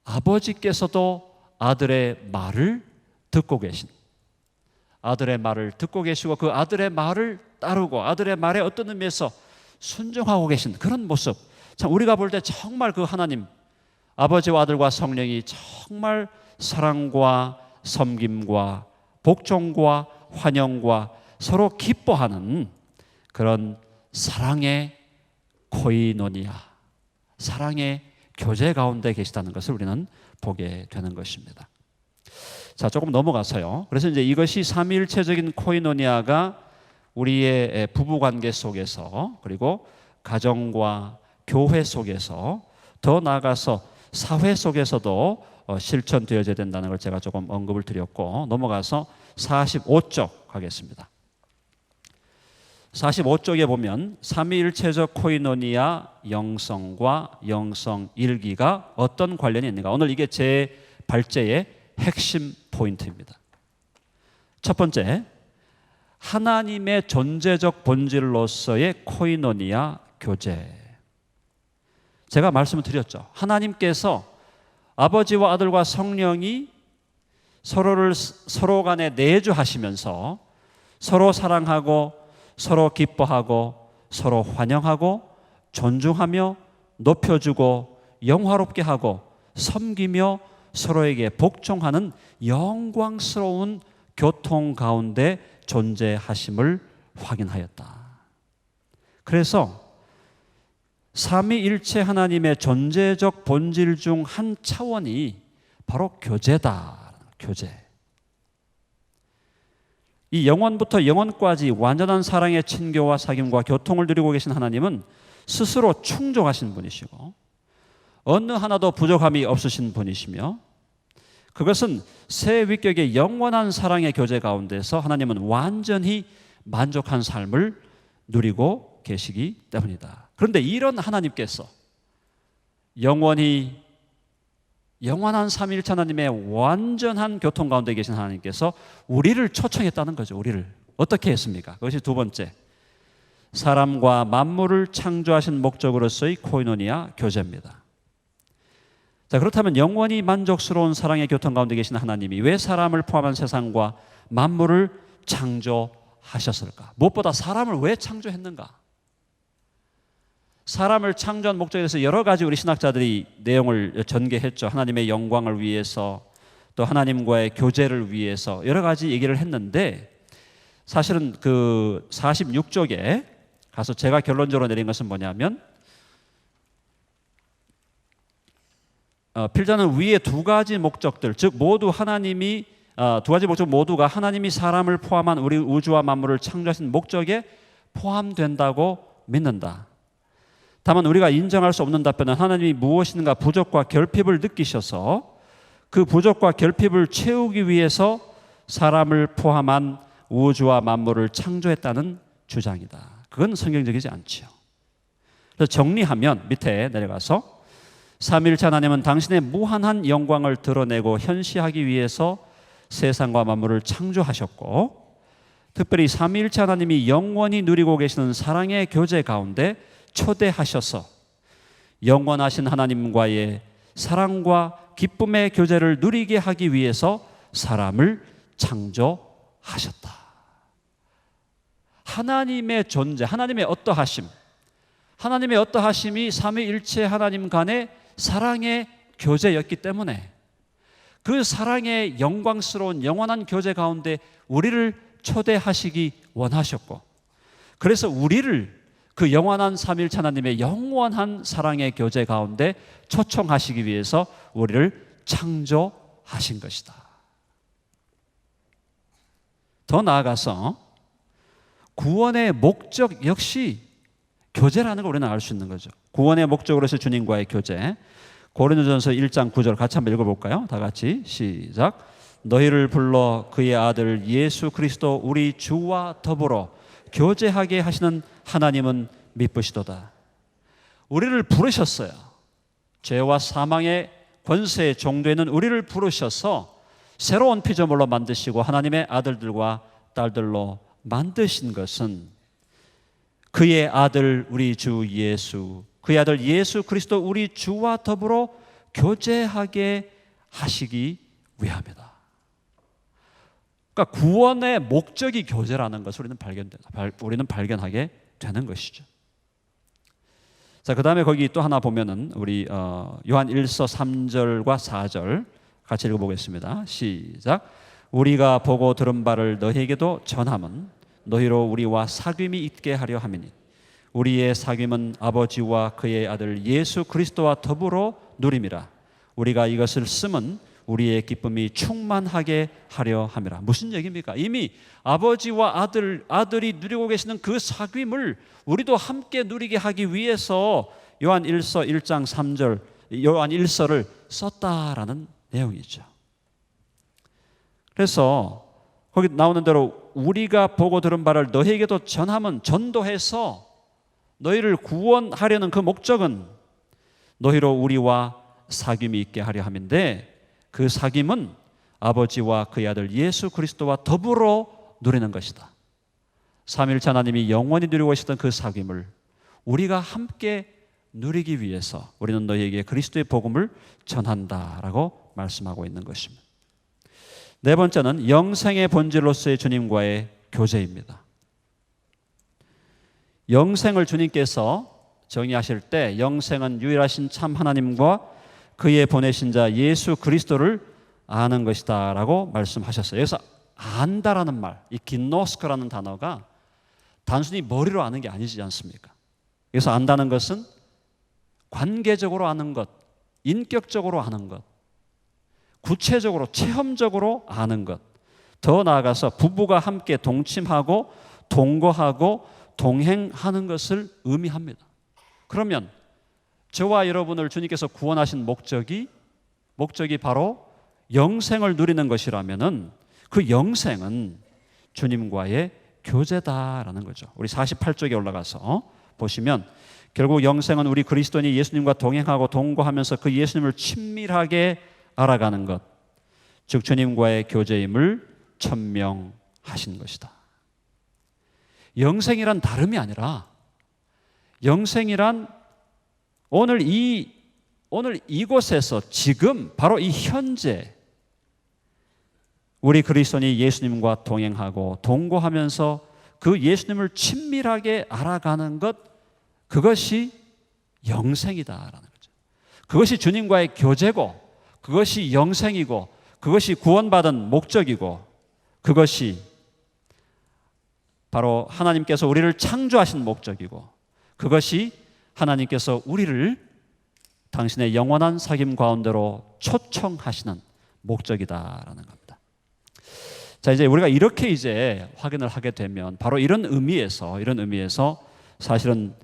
아버지께서도 아들의 말을 듣고 계신, 아들의 말을 듣고 계시고 그 아들의 말을 따르고 아들의 말에 어떤 의미에서 순종하고 계신 그런 모습, 참 우리가 볼 때 정말 그 하나님 아버지와 아들과 성령이 정말 사랑과 섬김과 복종과 환영과 서로 기뻐하는 그런 사랑의 코이노니아, 사랑의 교제 가운데 계시다는 것을 우리는 보게 되는 것입니다. 자, 조금 넘어가서요. 그래서 이제 이것이 삼위일체적인 코이노니아가 우리의 부부관계 속에서 그리고 가정과 교회 속에서 더 나아가서 사회 속에서도 실천되어져야 된다는 걸 제가 조금 언급을 드렸고 넘어가서 45쪽 가겠습니다. 45쪽에 보면 삼위일체적 코이노니아 영성과 영성 일기가 어떤 관련이 있는가. 오늘 이게 제 발제의 핵심 포인트입니다. 첫 번째, 하나님의 존재적 본질로서의 코이노니아 교제. 제가 말씀을 드렸죠. 하나님께서 아버지와 아들과 성령이 서로 간에 내주하시면서 서로 사랑하고 서로 기뻐하고 서로 환영하고 존중하며 높여주고 영화롭게 하고 섬기며 서로에게 복종하는 영광스러운 교통 가운데 존재하심을 확인하였다. 그래서 삼위일체 하나님의 존재적 본질 중 한 차원이 바로 교제다. 교제. 이 영원부터 영원까지 완전한 사랑의 친교와 사귐과 교통을 누리고 계신 하나님은 스스로 충족하신 분이시고 어느 하나도 부족함이 없으신 분이시며 그것은 새 위격의 영원한 사랑의 교제 가운데서 하나님은 완전히 만족한 삶을 누리고 계시기 때문이다. 그런데 이런 하나님께서 영원한 삼위일체 하나님의 완전한 교통 가운데 계신 하나님께서 우리를 초청했다는 거죠. 우리를 어떻게 했습니까? 그것이 두 번째, 사람과 만물을 창조하신 목적으로서의 코이노니아 교제입니다. 자, 그렇다면 영원히 만족스러운 사랑의 교통 가운데 계신 하나님이 왜 사람을 포함한 세상과 만물을 창조하셨을까? 무엇보다 사람을 왜 창조했는가? 사람을 창조한 목적에 대해서 여러 가지 우리 신학자들이 내용을 전개했죠. 하나님의 영광을 위해서, 또 하나님과의 교제를 위해서 여러 가지 얘기를 했는데, 사실은 그 46쪽에 가서 제가 결론적으로 내린 것은 뭐냐면, 필자는 위에 두 가지 목적들, 즉 모두 하나님이 두 가지 목적 모두가 하나님이 사람을 포함한 우리 우주와 만물을 창조하신 목적에 포함된다고 믿는다. 다만 우리가 인정할 수 없는 답변은 하나님이 무엇인가 부족과 결핍을 느끼셔서 그 부족과 결핍을 채우기 위해서 사람을 포함한 우주와 만물을 창조했다는 주장이다. 그건 성경적이지 않죠. 그래서 정리하면 밑에 내려가서 삼위일체 하나님은 당신의 무한한 영광을 드러내고 현시하기 위해서 세상과 만물을 창조하셨고, 특별히 삼위일체 하나님이 영원히 누리고 계시는 사랑의 교제 가운데 초대하셔서 영원하신 하나님과의 사랑과 기쁨의 교제를 누리게 하기 위해서 사람을 창조하셨다. 하나님의 존재, 하나님의 어떠하심이 삼위일체 하나님 간의 사랑의 교제였기 때문에 그 사랑의 영광스러운 영원한 교제 가운데 우리를 초대하시기 원하셨고, 그래서 우리를 그 영원한 삼위일체 하나님의 영원한 사랑의 교제 가운데 초청하시기 위해서 우리를 창조하신 것이다. 더 나아가서 구원의 목적 역시 교제라는 걸 우리는 알 수 있는 거죠. 구원의 목적으로서 주님과의 교제. 고린도전서 1장 9절 같이 한번 읽어볼까요? 다 같이 시작. 너희를 불러 그의 아들 예수 그리스도 우리 주와 더불어 교제하게 하시는 하나님은 미쁘시도다. 우리를 부르셨어요. 죄와 사망의 권세에 종되는 우리를 부르셔서 새로운 피조물로 만드시고 하나님의 아들들과 딸들로 만드신 것은 그의 아들 우리 주 예수, 그의 아들 예수 그리스도 우리 주와 더불어 교제하게 하시기 위함이다. 그러니까 구원의 목적이 교제라는 것을 우리는 발견하게 되는 것이죠. 자, 그 다음에 거기 또 하나 보면은 우리 요한 1서 3절과 4절 같이 읽어보겠습니다. 시작. 우리가 보고 들은 바를 너희에게도 전함은 너희로 우리와 사귐이 있게 하려 함이니 우리의 사귐은 아버지와 그의 아들 예수 그리스도와 더불어 누림이라. 우리가 이것을 쓰면 우리의 기쁨이 충만하게 하려 함이라. 무슨 얘기입니까? 이미 아버지와 아들이 누리고 계시는 그 사귐을 우리도 함께 누리게 하기 위해서 요한 1서 1장 3절 요한 1서를 썼다라는 내용이죠. 그래서 거기 나오는 대로 우리가 보고 들은 바를 너희에게도 전하면, 전도해서 너희를 구원하려는 그 목적은 너희로 우리와 사귐이 있게 하려 함인데, 그 사귐은 아버지와 그의 아들 예수 그리스도와 더불어 누리는 것이다. 삼위일체 하나님이 영원히 누리고 계시던 그 사귐을 우리가 함께 누리기 위해서 우리는 너희에게 그리스도의 복음을 전한다라고 말씀하고 있는 것입니다. 네 번째는 영생의 본질로서의 주님과의 교제입니다. 영생을 주님께서 정의하실 때 영생은 유일하신 참 하나님과 그의 보내신 자 예수 그리스도를 아는 것이다 라고 말씀하셨어요. 여기서 안다라는 말, 이 긴노스코라는 단어가 단순히 머리로 아는 게 아니지 않습니까? 여기서 안다는 것은 관계적으로 아는 것, 인격적으로 아는 것, 구체적으로 체험적으로 아는 것, 더 나아가서 부부가 함께 동침하고 동거하고 동행하는 것을 의미합니다. 그러면 저와 여러분을 주님께서 구원하신 목적이 바로 영생을 누리는 것이라면은 그 영생은 주님과의 교제다라는 거죠. 우리 48쪽에 올라가서 보시면 결국 영생은 우리 그리스도인이 예수님과 동행하고 동거하면서 그 예수님을 친밀하게 알아가는 것, 즉 주님과의 교제임을 천명하신 것이다. 영생이란 다름이 아니라 영생이란 오늘 이곳에서 지금 바로 이 현재 우리 그리스도인이 예수님과 동행하고 동거하면서 그 예수님을 친밀하게 알아가는 것, 그것이 영생이다라는 거죠. 그것이 주님과의 교제고, 그것이 영생이고, 그것이 구원받은 목적이고, 그것이 바로 하나님께서 우리를 창조하신 목적이고, 그것이 하나님께서 우리를 당신의 영원한 사귐 가운데로 초청하시는 목적이다라는 겁니다. 자, 이제 우리가 이렇게 이제 확인을 하게 되면 바로 이런 의미에서 사실은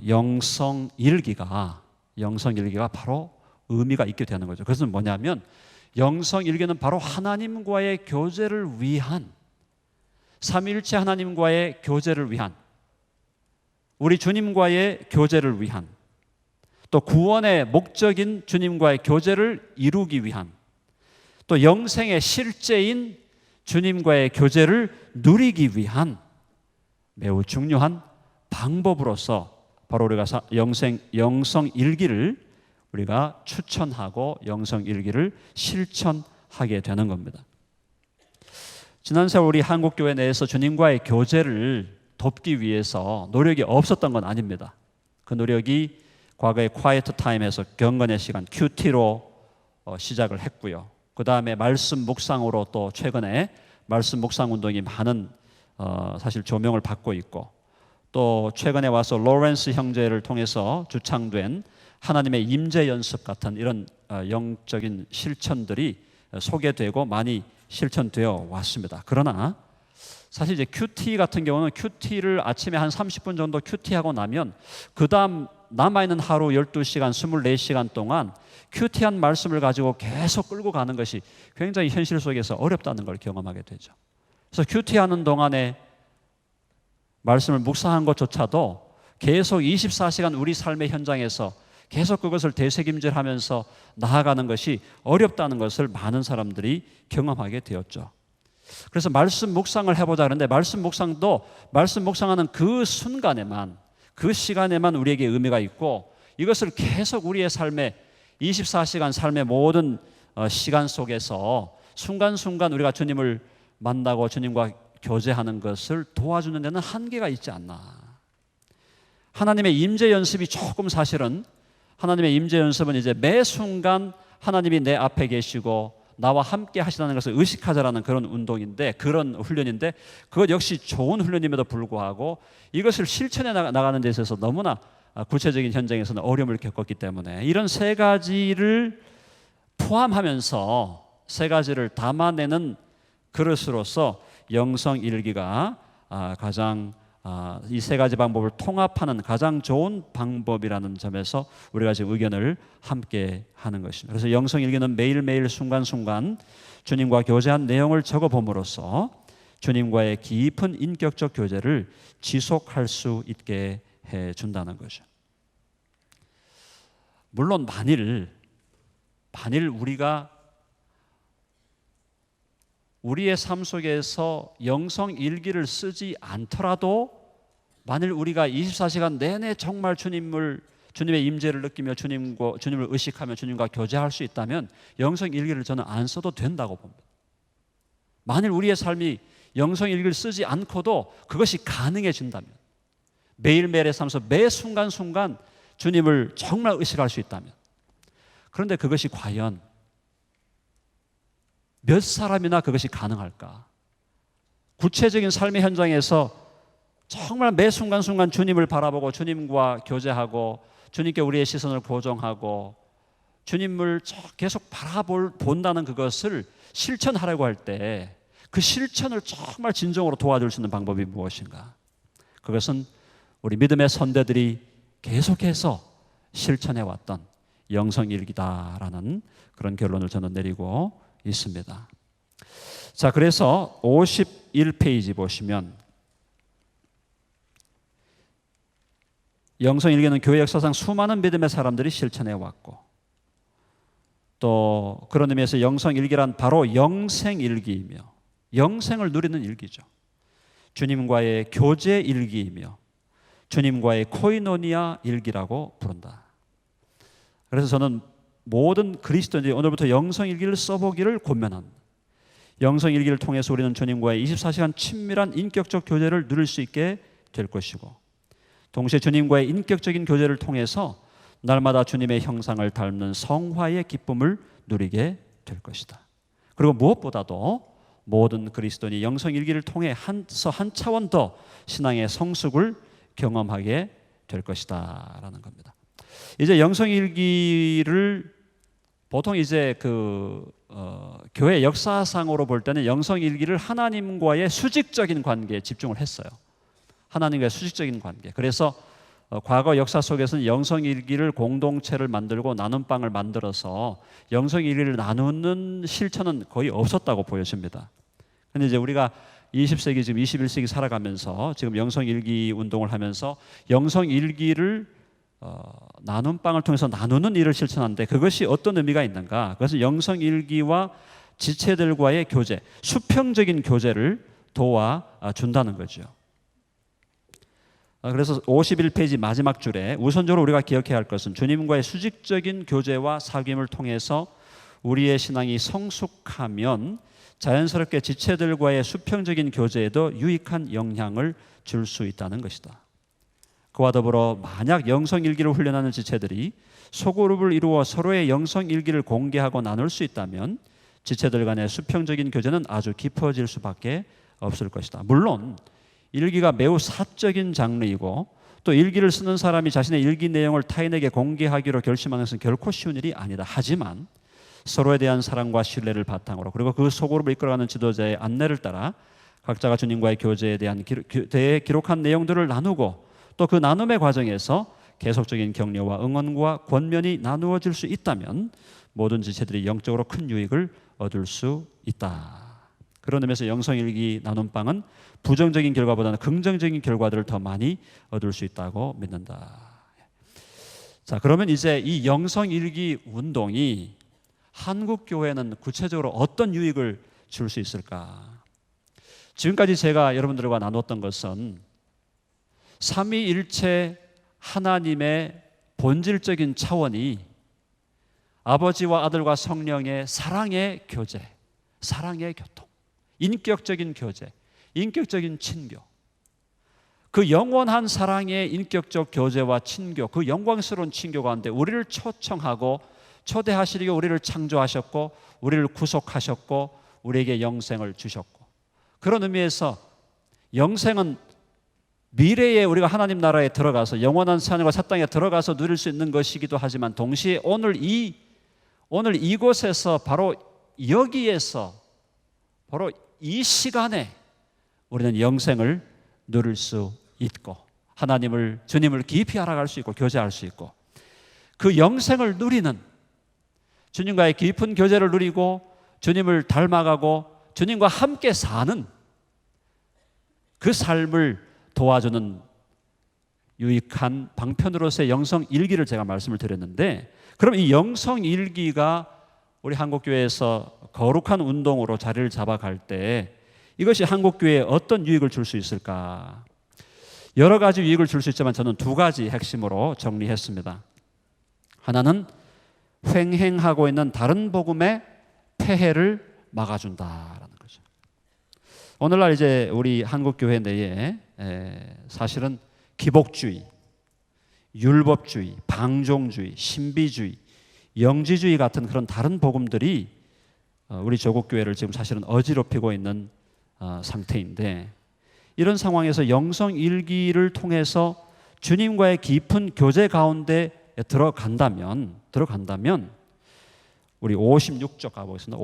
영성 일기가 바로 의미가 있게 되는 거죠. 그것은 뭐냐면 영성 일기는 바로 하나님과의 교제를 위한, 삼위일체 하나님과의 교제를 위한, 우리 주님과의 교제를 위한, 또 구원의 목적인 주님과의 교제를 이루기 위한, 또 영생의 실제인 주님과의 교제를 누리기 위한 매우 중요한 방법으로서 바로 우리가 영성 일기를 우리가 추천하고 영성 일기를 실천하게 되는 겁니다. 지난 세월 우리 한국교회 내에서 주님과의 교제를 돕기 위해서 노력이 없었던 건 아닙니다. 그 노력이 과거의 quiet time에서 경건의 시간 QT로 시작을 했고요. 그 다음에 말씀 묵상으로 또 최근에 말씀 묵상 운동이 많은 사실 조명을 받고 있고, 또 최근에 와서 로렌스 형제를 통해서 주창된 하나님의 임재 연습 같은 이런 영적인 실천들이 소개되고 많이 실천되어 왔습니다. 그러나 사실 이제 QT 같은 경우는 QT를 아침에 한 30분 정도 QT하고 나면 그 다음 남아있는 하루 12시간, 24시간 동안 큐티한 말씀을 가지고 계속 끌고 가는 것이 굉장히 현실 속에서 어렵다는 걸 경험하게 되죠. 그래서 큐티하는 동안에 말씀을 묵상한 것조차도 계속 24시간 우리 삶의 현장에서 계속 그것을 되새김질하면서 나아가는 것이 어렵다는 것을 많은 사람들이 경험하게 되었죠. 그래서 말씀 묵상을 해보자 그러는데 말씀 묵상하는 그 순간에만, 그 시간에만 우리에게 의미가 있고, 이것을 계속 우리의 삶에 24시간 삶의 모든 시간 속에서 순간순간 우리가 주님을 만나고 주님과 교제하는 것을 도와주는 데는 한계가 있지 않나. 하나님의 임재 연습이 조금, 사실은 하나님의 임재 연습은 이제 매 순간 하나님이 내 앞에 계시고 나와 함께 하시다는 것을 의식하자라는 그런 운동인데, 그런 훈련인데, 그것 역시 좋은 훈련임에도 불구하고 이것을 실천해 나가는 데 있어서 너무나 구체적인 현장에서는 어려움을 겪었기 때문에 이런 세 가지를 포함하면서 세 가지를 담아내는 그릇으로서 영성 일기가 가장 이 세 가지 방법을 통합하는 가장 좋은 방법이라는 점에서 우리가 지금 의견을 함께 하는 것입니다. 그래서 영성 일기는 매일매일 순간순간 주님과 교제한 내용을 적어봄으로써 주님과의 깊은 인격적 교제를 지속할 수 있게 해준다는 거죠. 물론 만일 우리가 우리의 삶 속에서 영성 일기를 쓰지 않더라도, 만일 우리가 24시간 내내 정말 주님의 임재를 느끼며 주님을 의식하며 주님과 교제할 수 있다면 영성 일기를 저는 안 써도 된다고 봅니다. 만일 우리의 삶이 영성 일기를 쓰지 않고도 그것이 가능해진다면, 매일매일의 삶에서 매 순간순간 주님을 정말 의식할 수 있다면, 그런데 그것이 과연 몇 사람이나 그것이 가능할까? 구체적인 삶의 현장에서 정말 매 순간순간 주님을 바라보고 주님과 교제하고 주님께 우리의 시선을 고정하고 주님을 계속 바라본다는 그것을 실천하려고 할 때 그 실천을 정말 진정으로 도와줄 수 있는 방법이 무엇인가? 그것은 우리 믿음의 선대들이 계속해서 실천해왔던 영성일기다라는 그런 결론을 저는 내리고 있습니다. 자, 그래서 51페이지 보시면 영성일기는 교회 역사상 수많은 믿음의 사람들이 실천해왔고, 또 그런 의미에서 영성일기란 바로 영생일기이며 영생을 누리는 일기죠. 주님과의 교제 일기이며 주님과의 코이노니아 일기라고 부른다. 그래서 저는 모든 그리스도인들이 오늘부터 영성일기를 써보기를 권면합니다. 영성 일기를 통해서 우리는 주님과의 24시간 친밀한 인격적 교제를 누릴 수 있게 될 것이고, 동시에 주님과의 인격적인 교제를 통해서 날마다 주님의 형상을 닮는 성화의 기쁨을 누리게 될 것이다. 그리고 무엇보다도 모든 그리스도인이 영성 일기를 통해 한 차원 더 신앙의 성숙을 경험하게 될 것이다 라는 겁니다. 이제 영성 일기를 보통 이제 교회 역사상으로 볼 때는 영성 일기를 하나님과의 수직적인 관계에 집중을 했어요. 하나님과의 수직적인 관계. 그래서 과거 역사 속에서는 영성 일기를 공동체를 만들고 나눔방을 만들어서 영성 일기를 나누는 실천은 거의 없었다고 보여집니다. 근데 이제 우리가 20세기 지금 21세기 살아가면서 지금 영성 일기 운동을 하면서 영성 일기를 나눔방을 통해서 나누는 일을 실천하는데, 그것이 어떤 의미가 있는가? 그것은 영성 일기와 지체들과의 교제, 수평적인 교제를 도와준다는 거죠. 그래서 51페이지 마지막 줄에 우선적으로 우리가 기억해야 할 것은 주님과의 수직적인 교제와 사귐을 통해서 우리의 신앙이 성숙하면 자연스럽게 지체들과의 수평적인 교제에도 유익한 영향을 줄 수 있다는 것이다. 그와 더불어 만약 영성일기를 훈련하는 지체들이 소그룹을 이루어 서로의 영성일기를 공개하고 나눌 수 있다면 지체들 간의 수평적인 교제는 아주 깊어질 수밖에 없을 것이다. 물론 일기가 매우 사적인 장르이고 또 일기를 쓰는 사람이 자신의 일기 내용을 타인에게 공개하기로 결심하는 것은 결코 쉬운 일이 아니다. 하지만 서로에 대한 사랑과 신뢰를 바탕으로, 그리고 그 소그룹을 이끌어가는 지도자의 안내를 따라 각자가 주님과의 교제에 대한 기록한 내용들을 나누고 또 그 나눔의 과정에서 계속적인 격려와 응원과 권면이 나누어질 수 있다면 모든 지체들이 영적으로 큰 유익을 얻을 수 있다. 그런 의미에서 영성일기 나눔방은 부정적인 결과보다는 긍정적인 결과들을 더 많이 얻을 수 있다고 믿는다. 자, 그러면 이제 이 영성일기 운동이 한국 교회는 구체적으로 어떤 유익을 줄 수 있을까? 지금까지 제가 여러분들과 나눴던 것은 삼위일체 하나님의 본질적인 차원이 아버지와 아들과 성령의 사랑의 교제, 사랑의 교통, 인격적인 교제, 인격적인 친교, 그 영원한 사랑의 인격적 교제와 친교, 그 영광스러운 친교 가운데 우리를 초청하고 초대하시려고 우리를 창조하셨고 우리를 구속하셨고 우리에게 영생을 주셨고, 그런 의미에서 영생은 미래에 우리가 하나님 나라에 들어가서 영원한 하늘과 새 땅에 들어가서 누릴 수 있는 것이기도 하지만 동시에 오늘 이곳에서 바로 여기에서 바로 이 시간에 우리는 영생을 누릴 수 있고 주님을 깊이 알아갈 수 있고 교제할 수 있고, 그 영생을 누리는, 주님과의 깊은 교제를 누리고 주님을 닮아가고 주님과 함께 사는 그 삶을 도와주는 유익한 방편으로서의 영성일기를 제가 말씀을 드렸는데, 그럼 이 영성일기가 우리 한국교회에서 거룩한 운동으로 자리를 잡아갈 때 이것이 한국교회에 어떤 유익을 줄 수 있을까? 여러 가지 유익을 줄 수 있지만 저는 두 가지 핵심으로 정리했습니다. 하나는 횡행하고 있는 다른 복음의 폐해를 막아준다라는 거죠. 오늘날 이제 우리 한국교회 내에 사실은 기복주의, 율법주의, 방종주의, 신비주의, 영지주의 같은 그런 다른 복음들이 우리 조국교회를 지금 사실은 어지럽히고 있는 상태인데, 이런 상황에서 영성일기를 통해서 주님과의 깊은 교제 가운데 들어간다면 우리 56쪽 가보겠습니다.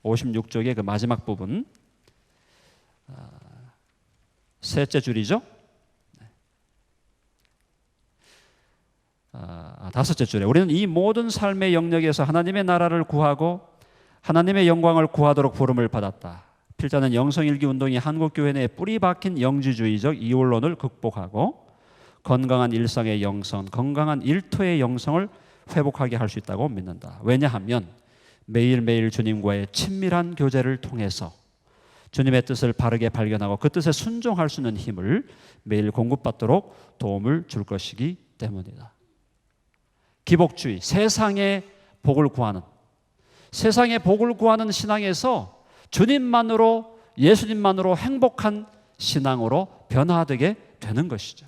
56쪽의 그 마지막 부분, 셋째 줄이죠. 다섯째 줄에 우리는 이 모든 삶의 영역에서 하나님의 나라를 구하고 하나님의 영광을 구하도록 부름을 받았다. 필자는 영성일기 운동이 한국교회 내에 뿌리 박힌 영지주의적 이원론을 극복하고 건강한 일상의 영성, 건강한 일터의 영성을 회복하게 할 수 있다고 믿는다. 왜냐하면 매일매일 주님과의 친밀한 교제를 통해서 주님의 뜻을 바르게 발견하고 그 뜻에 순종할 수 있는 힘을 매일 공급받도록 도움을 줄 것이기 때문이다. 기복주의, 세상의 복을 구하는, 세상의 복을 구하는 신앙에서 주님만으로, 예수님만으로 행복한 신앙으로 변화되게 되는 것이죠.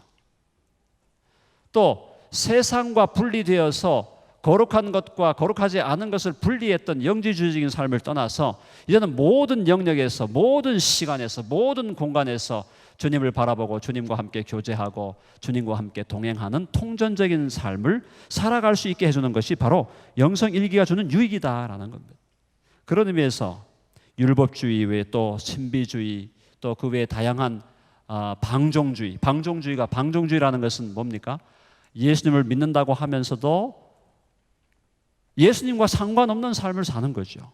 또 세상과 분리되어서 거룩한 것과 거룩하지 않은 것을 분리했던 영지주의적인 삶을 떠나서 이제는 모든 영역에서, 모든 시간에서, 모든 공간에서 주님을 바라보고 주님과 함께 교제하고 주님과 함께 동행하는 통전적인 삶을 살아갈 수 있게 해주는 것이 바로 영성일기가 주는 유익이다라는 겁니다. 그런 의미에서 율법주의 외에 또 신비주의, 또 그 외에 다양한 방종주의라는 것은 뭡니까? 예수님을 믿는다고 하면서도 예수님과 상관없는 삶을 사는 거죠.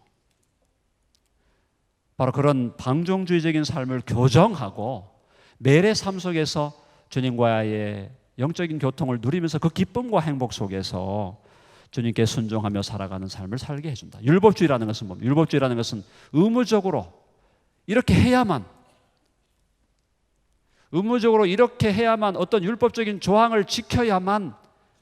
바로 그런 방종주의적인 삶을 교정하고 매일의 삶 속에서 주님과의 영적인 교통을 누리면서 그 기쁨과 행복 속에서 주님께 순종하며 살아가는 삶을 살게 해준다. 율법주의라는 것은 뭡니까? 율법주의라는 것은 의무적으로 이렇게 해야만, 어떤 율법적인 조항을 지켜야만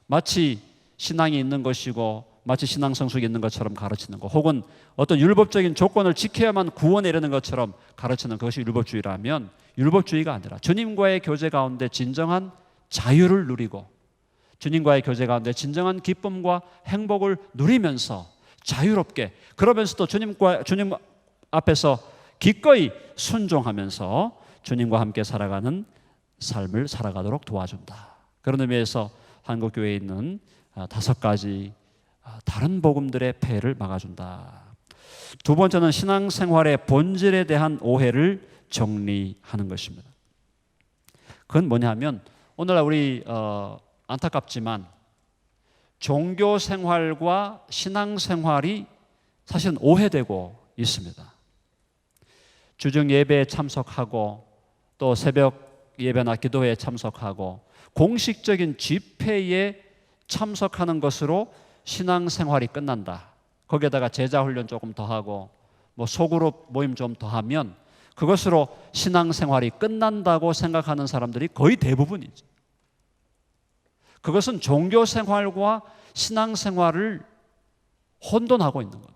마치 신앙이 있는 것이고 마치 신앙 성숙이 있는 것처럼 가르치는 것, 혹은 어떤 율법적인 조건을 지켜야만 구원에 이르는 것처럼 가르치는 그것이 율법주의라면, 율법주의가 아니라 주님과의 교제 가운데 진정한 자유를 누리고 주님과의 교제 가운데 진정한 기쁨과 행복을 누리면서 자유롭게, 그러면서도 주님 앞에서 기꺼이 순종하면서 주님과 함께 살아가는 삶을 살아가도록 도와준다. 그런 의미에서 한국교회에 있는 5가지 다른 복음들의 폐해를 막아준다. 두 번째는 신앙생활의 본질에 대한 오해를 정리하는 것입니다. 그건 뭐냐면 오늘날 우리 안타깝지만 종교생활과 신앙생활이 사실은 오해되고 있습니다. 주중 예배에 참석하고 또 새벽 예배나 기도회에 참석하고 공식적인 집회에 참석하는 것으로 신앙생활이 끝난다. 거기에다가 제자훈련 조금 더하고 뭐 소그룹 모임 좀 더하면 그것으로 신앙생활이 끝난다고 생각하는 사람들이 거의 대부분이죠. 그것은 종교생활과 신앙생활을 혼돈하고 있는 겁니다.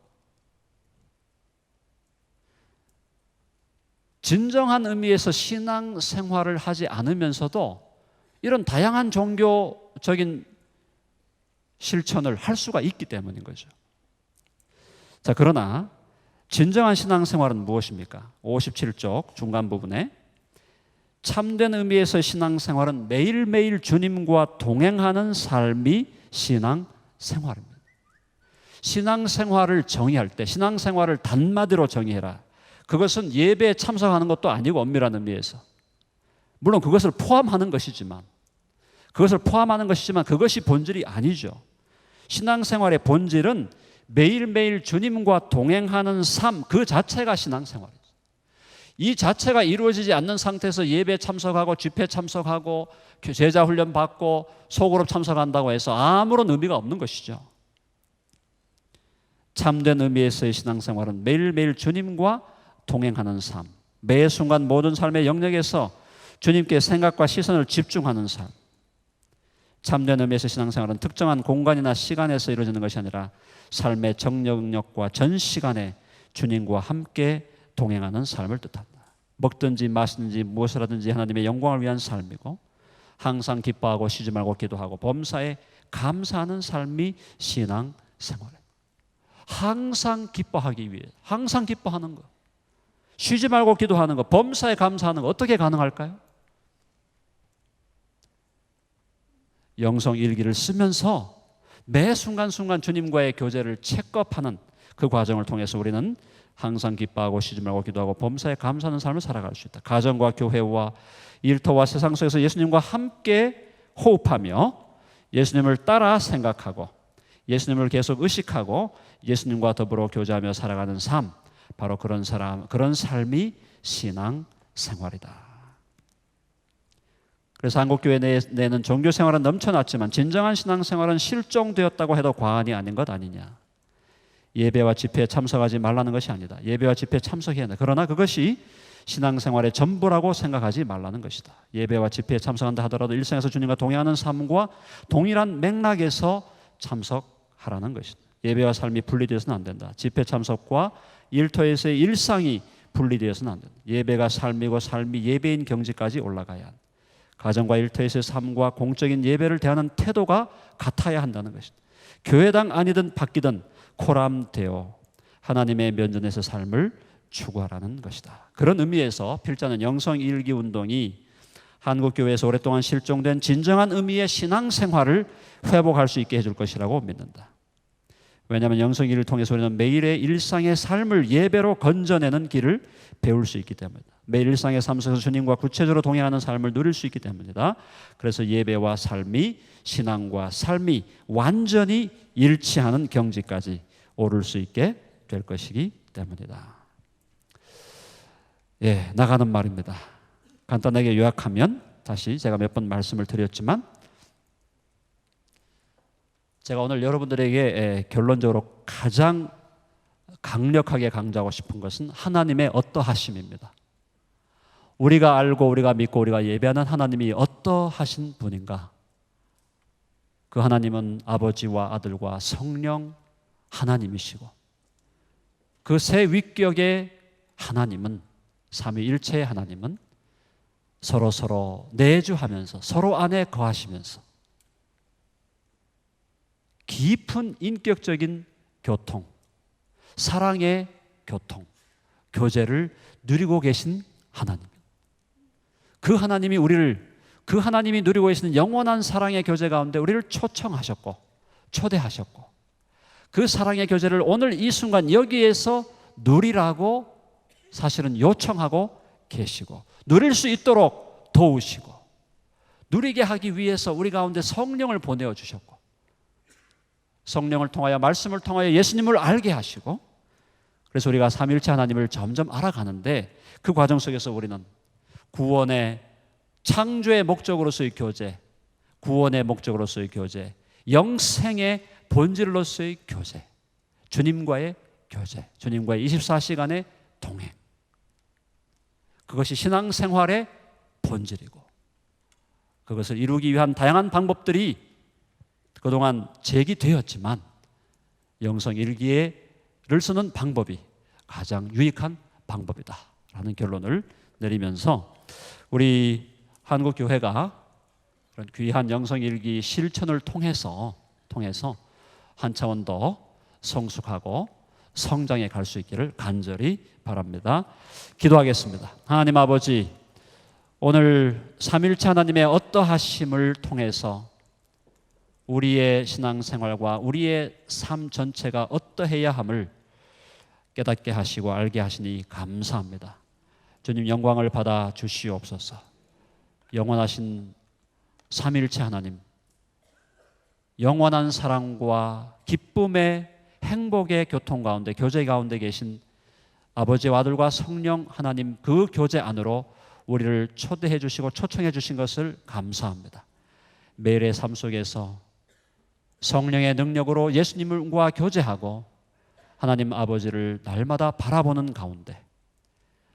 진정한 의미에서 신앙생활을 하지 않으면서도 이런 다양한 종교적인 실천을 할 수가 있기 때문인 거죠. 자, 그러나 진정한 신앙생활은 무엇입니까? 57쪽 중간 부분에 참된 의미에서 신앙생활은 매일매일 주님과 동행하는 삶이 신앙생활입니다. 신앙생활을 정의할 때, 신앙생활을 단마디로 정의해라. 그것은 예배에 참석하는 것도 아니고 엄밀한 의미에서, 물론 그것을 포함하는 것이지만 그것이 본질이 아니죠. 신앙생활의 본질은 매일매일 주님과 동행하는 삶 그 자체가 신앙생활이죠. 이 자체가 이루어지지 않는 상태에서 예배 참석하고 집회 참석하고 제자 훈련 받고 소그룹 참석한다고 해서 아무런 의미가 없는 것이죠. 참된 의미에서의 신앙생활은 매일매일 주님과 동행하는 삶, 매 순간 모든 삶의 영역에서 주님께 생각과 시선을 집중하는 삶. 참된 의미에서 신앙생활은 특정한 공간이나 시간에서 이루어지는 것이 아니라 삶의 전 영역과 전 시간에 주님과 함께 동행하는 삶을 뜻한다. 먹든지 마시든지 무엇을 하든지 하나님의 영광을 위한 삶이고, 항상 기뻐하고 쉬지 말고 기도하고 범사에 감사하는 삶이 신앙생활이에요. 항상 기뻐하기 위해, 항상 기뻐하는 것, 쉬지 말고 기도하는 것, 범사에 감사하는 것, 어떻게 가능할까요? 영성 일기를 쓰면서 매 순간순간 주님과의 교제를 체크업하는 그 과정을 통해서 우리는 항상 기뻐하고 쉬지 말고 기도하고 범사에 감사하는 삶을 살아갈 수 있다. 가정과 교회와 일터와 세상 속에서 예수님과 함께 호흡하며 예수님을 따라 생각하고 예수님을 계속 의식하고 예수님과 더불어 교제하며 살아가는 삶, 바로 그런 삶이 신앙생활이다. 그래서 한국교회 내에는 종교생활은 넘쳐났지만 진정한 신앙생활은 실종되었다고 해도 과언이 아닌 것 아니냐. 예배와 집회에 참석하지 말라는 것이 아니다. 예배와 집회에 참석해야 한다. 그러나 그것이 신앙생활의 전부라고 생각하지 말라는 것이다. 예배와 집회에 참석한다 하더라도 일생에서 주님과 동행하는 삶과 동일한 맥락에서 참석하라는 것이다. 예배와 삶이 분리되어서는 안 된다. 집회 참석과 일터에서의 일상이 분리되어서는 안 된다. 예배가 삶이고 삶이 예배인 경지까지 올라가야 한다. 가정과 일터에서의 삶과 공적인 예배를 대하는 태도가 같아야 한다는 것이다. 교회당 아니든 바뀌든 코람되어 하나님의 면전에서 삶을 추구하라는 것이다. 그런 의미에서 필자는 영성일기 운동이 한국교회에서 오랫동안 실종된 진정한 의미의 신앙생활을 회복할 수 있게 해줄 것이라고 믿는다. 왜냐하면 영성일기를 통해서 우리는 매일의 일상의 삶을 예배로 건져내는 길을 배울 수 있기 때문이다. 매일 일상의 삶 속에서 주님과 구체적으로 동행하는 삶을 누릴 수 있기 때문이다. 그래서 예배와 삶이, 신앙과 삶이 완전히 일치하는 경지까지 오를 수 있게 될 것이기 때문이다. 나가는 말입니다. 간단하게 요약하면, 다시 제가 몇 번 말씀을 드렸지만, 제가 오늘 여러분들에게 결론적으로 가장 강력하게 강조하고 싶은 것은 하나님의 어떠하심입니다. 우리가 알고 우리가 믿고 우리가 예배하는 하나님이 어떠하신 분인가? 그 하나님은 아버지와 아들과 성령 하나님이시고, 그 세 위격의 하나님은, 삼위일체의 하나님은 서로 내주하면서 서로 안에 거하시면서 깊은 인격적인 교통, 사랑의 교통, 교제를 누리고 계신 하나님. 그 하나님이 그 하나님이 누리고 계시는 영원한 사랑의 교제 가운데 우리를 초청하셨고 초대하셨고, 그 사랑의 교제를 오늘 이 순간 여기에서 누리라고 사실은 요청하고 계시고, 누릴 수 있도록 도우시고, 누리게 하기 위해서 우리 가운데 성령을 보내어 주셨고, 성령을 통하여, 말씀을 통하여 예수님을 알게 하시고, 그래서 우리가 삼위일체 하나님을 점점 알아가는데, 그 과정 속에서 우리는 구원의, 창조의 목적으로서의 교제, 구원의 목적으로서의 교제, 영생의 본질로서의 교제, 주님과의 교제, 주님과의 24시간의 동행, 그것이 신앙생활의 본질이고, 그것을 이루기 위한 다양한 방법들이 그동안 제기되었지만 영성일기를 쓰는 방법이 가장 유익한 방법이다라는 결론을 내리면서, 우리 한국교회가 그런 귀한 영성일기 실천을 통해서 한 차원 더 성숙하고 성장해 갈 수 있기를 간절히 바랍니다. 기도하겠습니다. 하나님 아버지, 오늘 삼위일체 하나님의 어떠하심을 통해서 우리의 신앙생활과 우리의 삶 전체가 어떠해야 함을 깨닫게 하시고 알게 하시니 감사합니다. 주님, 영광을 받아 주시옵소서. 영원하신 삼위일체 하나님, 영원한 사랑과 기쁨의 행복의 교통 가운데, 교제 가운데 계신 아버지와 아들과 성령 하나님, 그 교제 안으로 우리를 초대해 주시고 초청해 주신 것을 감사합니다. 매일의 삶 속에서 성령의 능력으로 예수님과 교제하고 하나님 아버지를 날마다 바라보는 가운데,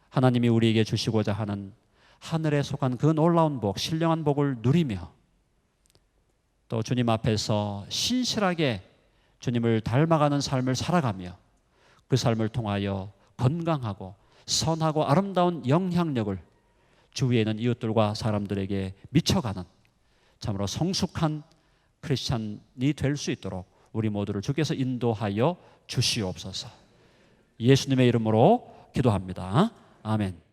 하나님이 우리에게 주시고자 하는 하늘에 속한 그 놀라운 복, 신령한 복을 누리며, 또 주님 앞에서 신실하게 주님을 닮아가는 삶을 살아가며, 그 삶을 통하여 건강하고 선하고 아름다운 영향력을 주위에 있는 이웃들과 사람들에게 미쳐가는 참으로 성숙한 크리스찬이 될 수 있도록 우리 모두를 주께서 인도하여 주시옵소서. 예수님의 이름으로 기도합니다. 아멘.